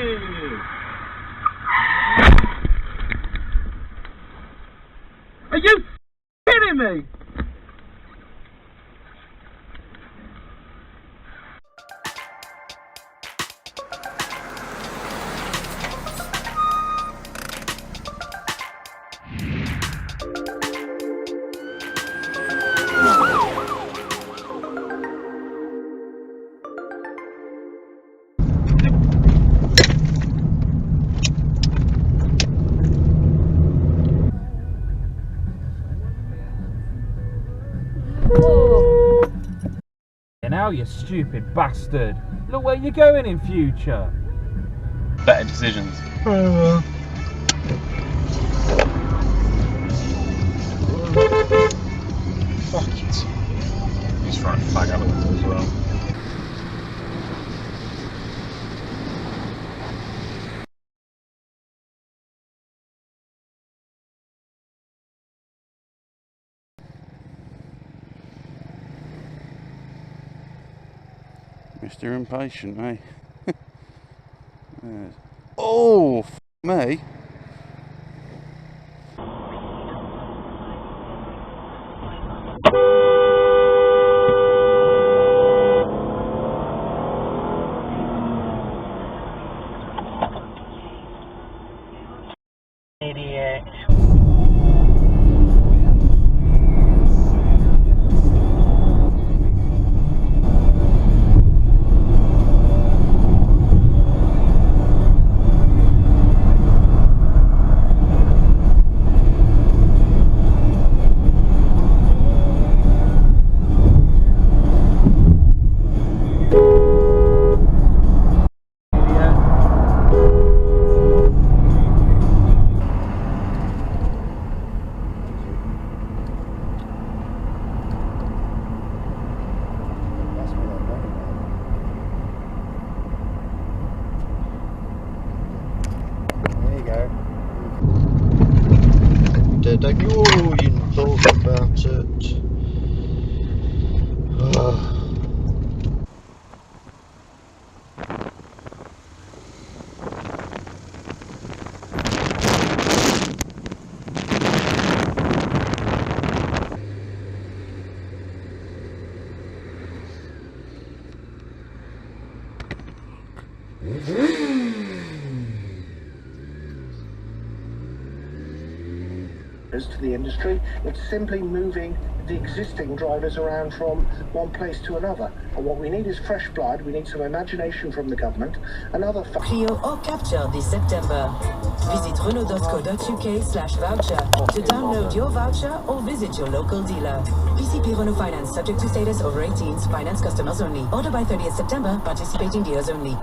Are you kidding me? Now, you stupid bastard. Look where you're going in future. Better decisions. Fuck it. He's trying to flag out the window as well. Mr. Impatient, eh? Oh, f me. Idiot. Don't you thought about it? To the industry, it's simply moving the existing drivers around from one place to another. And what we need is fresh blood. We need some imagination from the government. Another Clio or capture this September. Visit renault.co.uk/voucher to download your voucher or visit your local dealer. PCP Renault Finance, subject to status, over 18s, finance customers only. Order by 30th September, participating dealers only.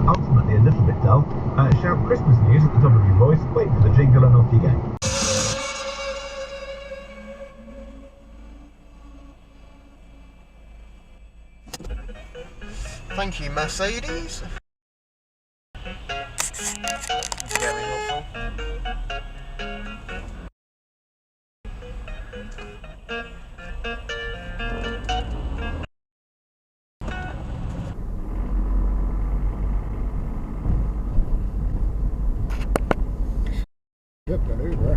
Ultimately a little bit dull. Shout Christmas news at the top of your voice, wait for the jingle and off you go. Thank you, Mercedes. Very helpful. Good maneuver.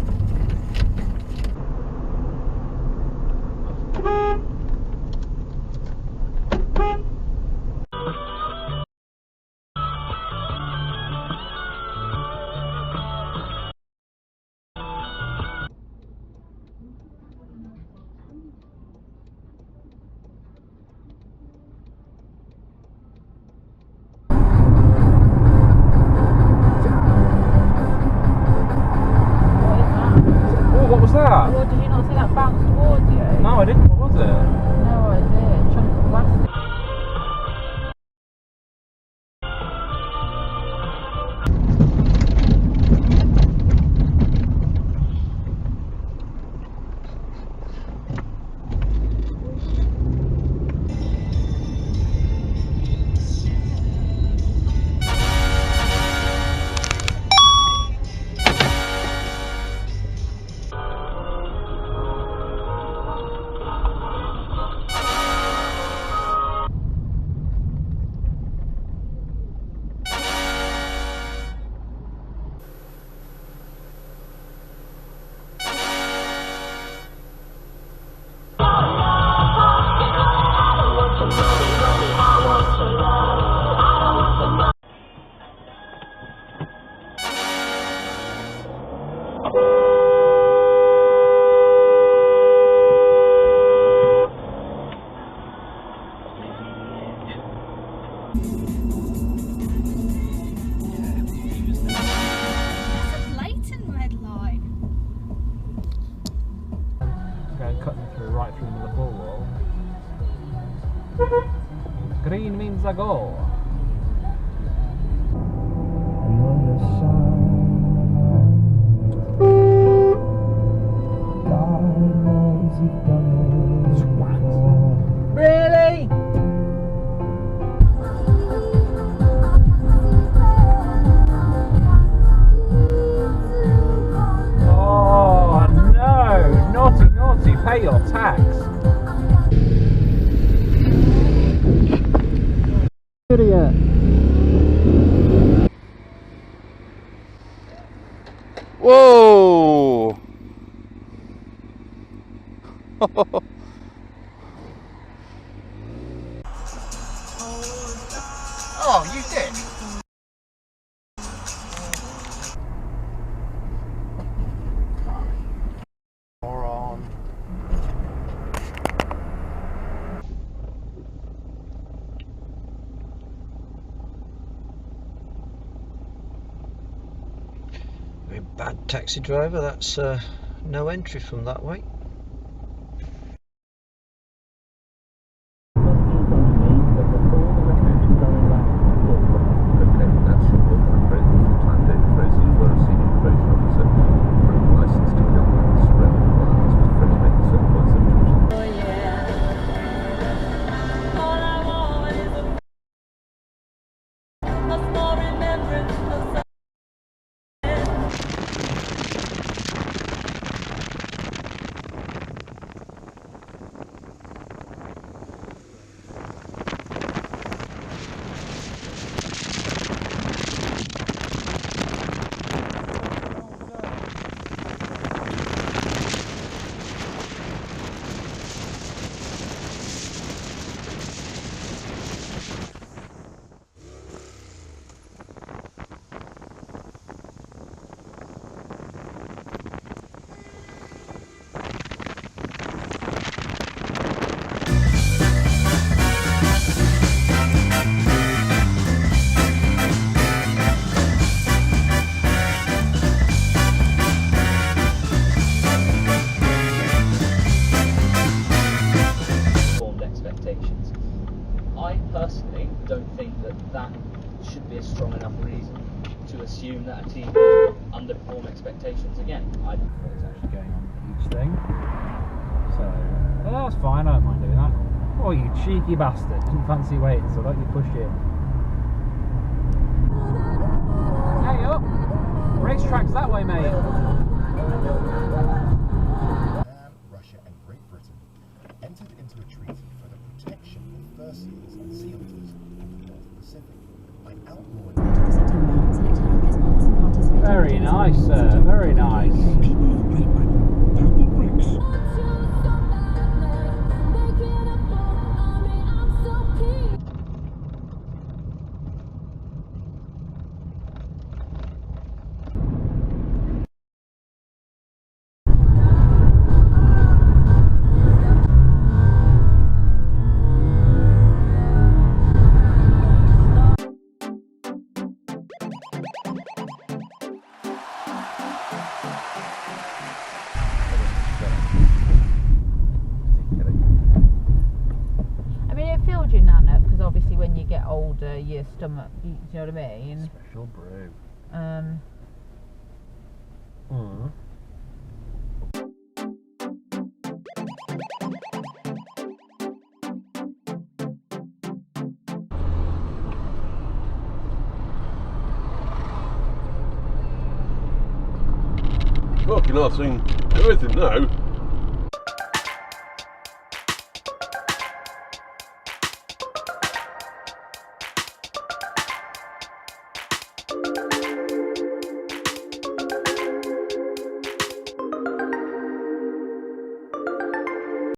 What was that? Well, did you not see that bounce towards you? No, I didn't. What was it? No idea. Chunk of plastic. cutting through right through the ball wall. Green means a goal. Really? Oh no! Naughty, naughty, pay your tax. Idiot. Whoa! Oh, you did? Moron. Very bad taxi driver, that's no entry from that way. Assume that a team will underperform expectations again. What's actually going on with each thing. So, well, that's fine, I don't mind doing that. Oh, you cheeky bastard. Didn't fancy waiting, so let you push in. Hey up! Racetrack's that way, mate. Russia and Great Britain entered into a treaty for the protection of fur-seals and sea otters in the North Pacific by outlawing. Very nice, sir. Very nice. Your stomach, do you know what I mean? Special brew. Fucking hell, I've seen everything now.